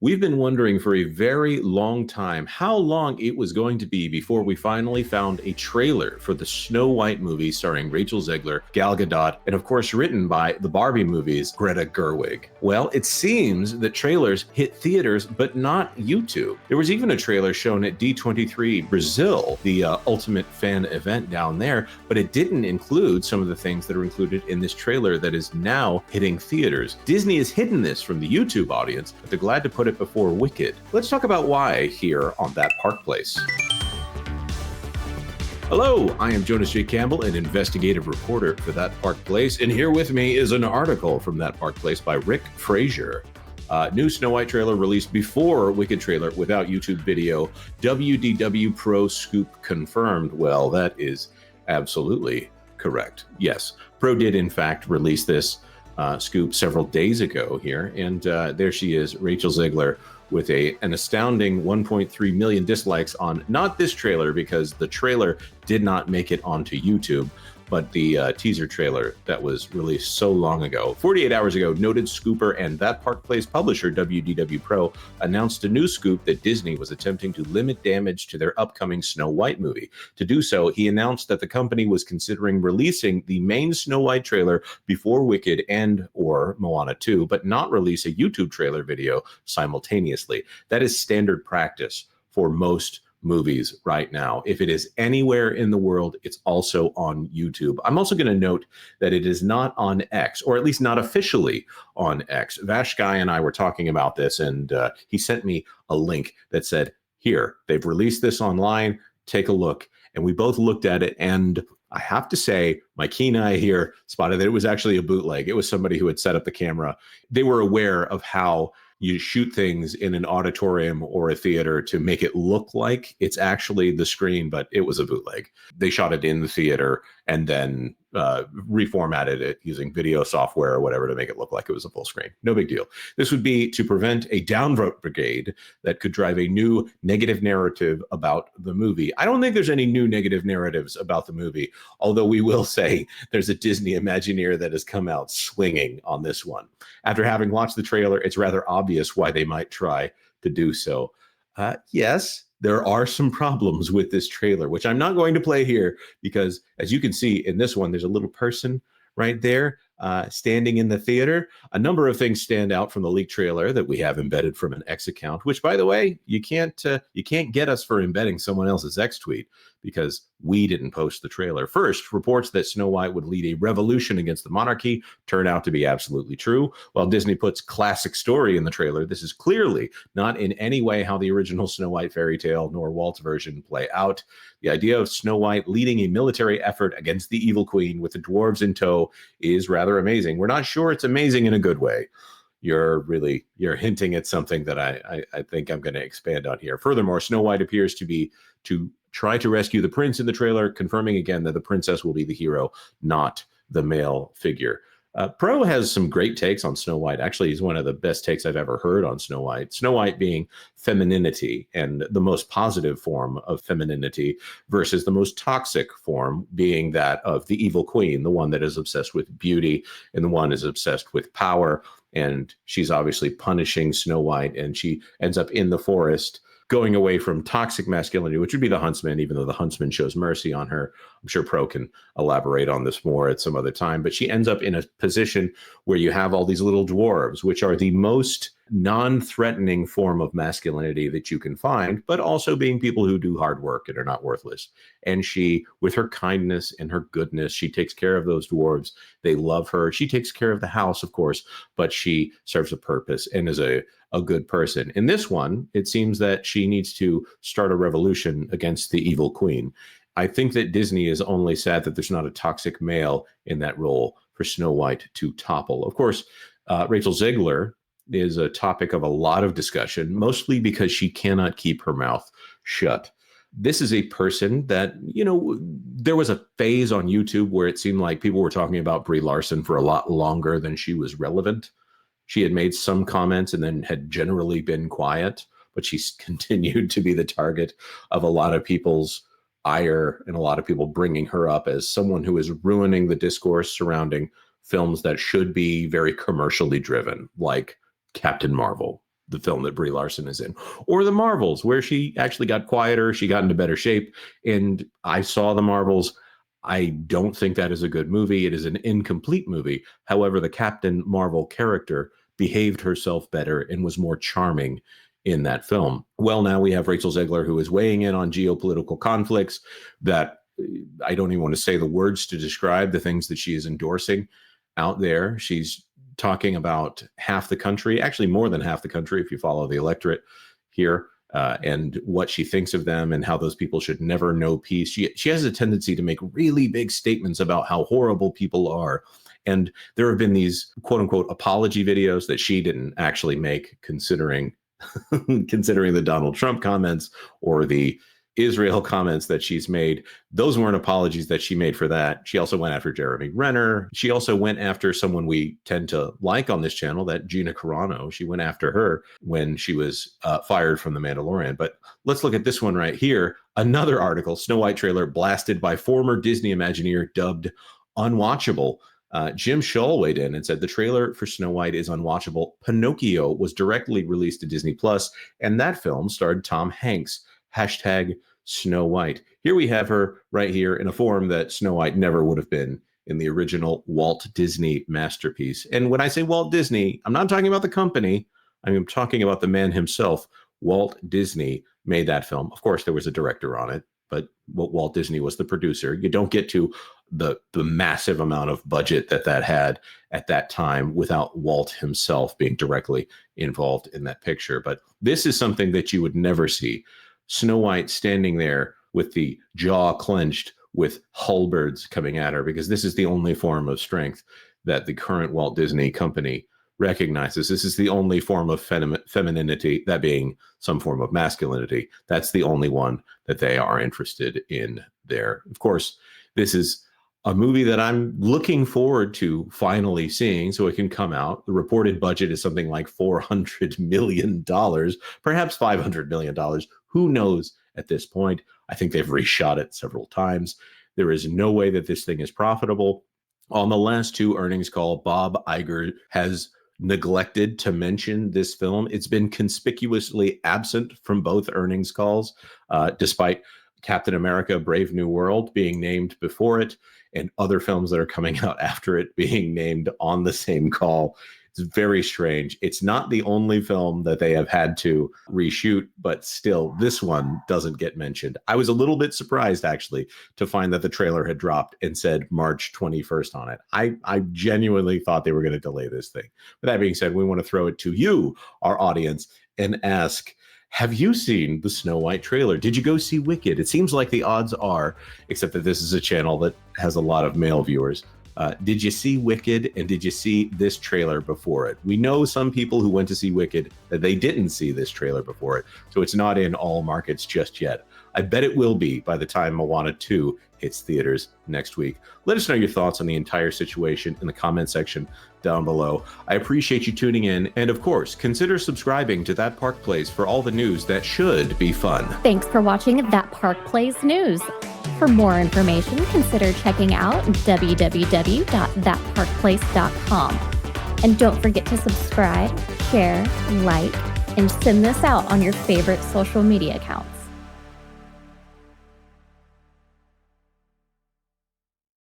We've been wondering for a very long time how long it was going to be before we finally found a trailer for the Snow White movie starring Rachel Ziggler, Gal Gadot, and of course written by the Barbie movies, Greta Gerwig. Well, it seems that trailers hit theaters, but not YouTube. There was even a trailer shown at D23 Brazil, the ultimate fan event down there, but it didn't include some of the things that are included in this trailer that is now hitting theaters. Disney has hidden this from the YouTube audience, but they're glad to put it before Wicked. Let's talk about why here on That Park Place. Hello, I am Jonas J. Campbell, an investigative reporter for That Park Place, and here with me is an article from That Park Place by Rick Frazier. New Snow White trailer released before Wicked trailer without YouTube video. WDW Pro scoop confirmed. Well, that is absolutely correct. Yes, Pro did in fact release this scoop several days ago here, and there she is, Rachel Ziggler, with an astounding 1.3 million dislikes on not this trailer, because the trailer did not make it onto YouTube, but the teaser trailer that was released so long ago. 48 hours ago, noted scooper and That Park Place publisher WDW Pro announced a new scoop that Disney was attempting to limit damage to their upcoming Snow White movie. To do so, he announced that the company was considering releasing the main Snow White trailer before Wicked and or Moana 2, but not release a YouTube trailer video simultaneously. That is standard practice for most movies right now. If it is anywhere in the world, it's also on YouTube. I'm also going to note that it is not on X, or at least not officially on X. VashSky and I were talking about this, and he sent me a link that said, here, they've released this online, take a look. And we both looked at it, and I have to say, my keen eye here spotted that it was actually a bootleg. It was somebody who had set up the camera. They were aware of how you shoot things in an auditorium or a theater to make it look like it's actually the screen, but it was a bootleg. They shot it in the theater and then reformatted it using video software or whatever to make it look like it was a full screen. No big deal. This would be to prevent a downvote brigade that could drive a new negative narrative about the movie. I don't think there's any new negative narratives about the movie, although we will say there's a Disney Imagineer that has come out swinging on this one. After having watched the trailer, it's rather obvious why they might try to do so. Yes, there are some problems with this trailer, which I'm not going to play here because, as you can see in this one, there's a little person right there standing in the theater. A number of things stand out from the leaked trailer that we have embedded from an X account, which, by the way, you can't get us for embedding someone else's X tweet because we didn't post the trailer. First, reports that Snow White would lead a revolution against the monarchy turn out to be absolutely true. While Disney puts classic story in the trailer, this is clearly not in any way how the original Snow White fairy tale nor Walt's version play out. The idea of Snow White leading a military effort against the evil queen with the dwarves in tow is rather amazing. We're not sure it's amazing in a good way. You're hinting at something that I think I'm going to expand on here. Furthermore, Snow White appears to try to rescue the prince in the trailer, confirming again that the princess will be the hero, not the male figure. Pro has some great takes on Snow White. Actually, he's one of the best takes I've ever heard on Snow White. Snow White being femininity and the most positive form of femininity versus the most toxic form being that of the evil queen, the one that is obsessed with beauty and the one is obsessed with power. And she's obviously punishing Snow White, and she ends up in the forest going away from toxic masculinity, which would be the huntsman, even though the huntsman shows mercy on her. I'm sure Pro can elaborate on this more at some other time, but she ends up in a position where you have all these little dwarves, which are the most non-threatening form of masculinity that you can find, but also being people who do hard work and are not worthless. And she, with her kindness and her goodness, she takes care of those dwarves. They love her. She takes care of the house, of course, but she serves a purpose and is a good person. In this one, it seems that she needs to start a revolution against the evil queen. I think that Disney is only sad that there's not a toxic male in that role for Snow White to topple. Of course, Rachel Ziggler is a topic of a lot of discussion, mostly because she cannot keep her mouth shut. This is a person that, there was a phase on YouTube where it seemed like people were talking about Brie Larson for a lot longer than she was relevant. She had made some comments and then had generally been quiet, but she's continued to be the target of a lot of people's ire and a lot of people bringing her up as someone who is ruining the discourse surrounding films that should be very commercially driven, like Captain Marvel. the film that Brie Larson is in, or The Marvels, where she actually got quieter, she got into better shape. And I saw The Marvels. I don't think that is a good movie. It is an incomplete movie. However, the Captain Marvel character behaved herself better and was more charming in that film. Well, now we have Rachel Ziggler, who is weighing in on geopolitical conflicts that I don't even want to say the words to describe the things that she is endorsing out there. She's talking about half the country, actually more than half the country, if you follow the electorate here, and what she thinks of them and how those people should never know peace. She has a tendency to make really big statements about how horrible people are. And there have been these quote unquote apology videos that she didn't actually make, considering the Donald Trump comments or the Israel comments that she's made. Those weren't apologies that she made for that. She also went after Jeremy Renner. She also went after someone we tend to like on this channel, that Gina Carano. She went after her when she was fired from The Mandalorian. But let's look at this one right here. Another article, Snow White trailer blasted by former Disney Imagineer dubbed unwatchable. Jim Shull weighed in and said the trailer for Snow White is unwatchable. Pinocchio was directly released to Disney Plus, and that film starred Tom Hanks. Hashtag Snow White. Here we have her right here in a form that Snow White never would have been in the original Walt Disney masterpiece. And when I say Walt Disney, I'm not talking about the company. I'm talking about the man himself. Walt Disney made that film. Of course, there was a director on it, but Walt Disney was the producer. You don't get to the massive amount of budget that had at that time without Walt himself being directly involved in that picture. But this is something that you would never see. Snow White standing there with the jaw clenched with halberds coming at her, because this is the only form of strength that the current Walt Disney Company recognizes. This is the only form of femininity, that being some form of masculinity. That's the only one that they are interested in there. Of course, this is a movie that I'm looking forward to finally seeing so it can come out. The reported budget is something like $400 million, perhaps $500 million. Who knows at this point? I think they've reshot it several times. There is no way that this thing is profitable. On the last two earnings call, Bob Iger has neglected to mention this film. It's been conspicuously absent from both earnings calls, despite Captain America: Brave New World being named before it and other films that are coming out after it being named on the same call. It's very strange. It's not the only film that they have had to reshoot, but still, this one doesn't get mentioned. I was a little bit surprised, actually, to find that the trailer had dropped and said March 21st on it. I genuinely thought they were going to delay this thing. With that being said, we want to throw it to you, our audience, and ask, have you seen the Snow White trailer? Did you go see Wicked? It seems like the odds are, except that this is a channel that has a lot of male viewers. Did you see Wicked, and did you see this trailer before it? We know some people who went to see Wicked that they didn't see this trailer before it, so it's not in all markets just yet. I bet it will be by the time Moana 2 hits theaters next week. Let us know your thoughts on the entire situation in the comment section down below. I appreciate you tuning in, and of course, consider subscribing to That Park Plays for all the news that should be fun. Thanks for watching That Park Plays News. For more information, consider checking out www.thatparkplace.com. And don't forget to subscribe, share, like, and send this out on your favorite social media accounts.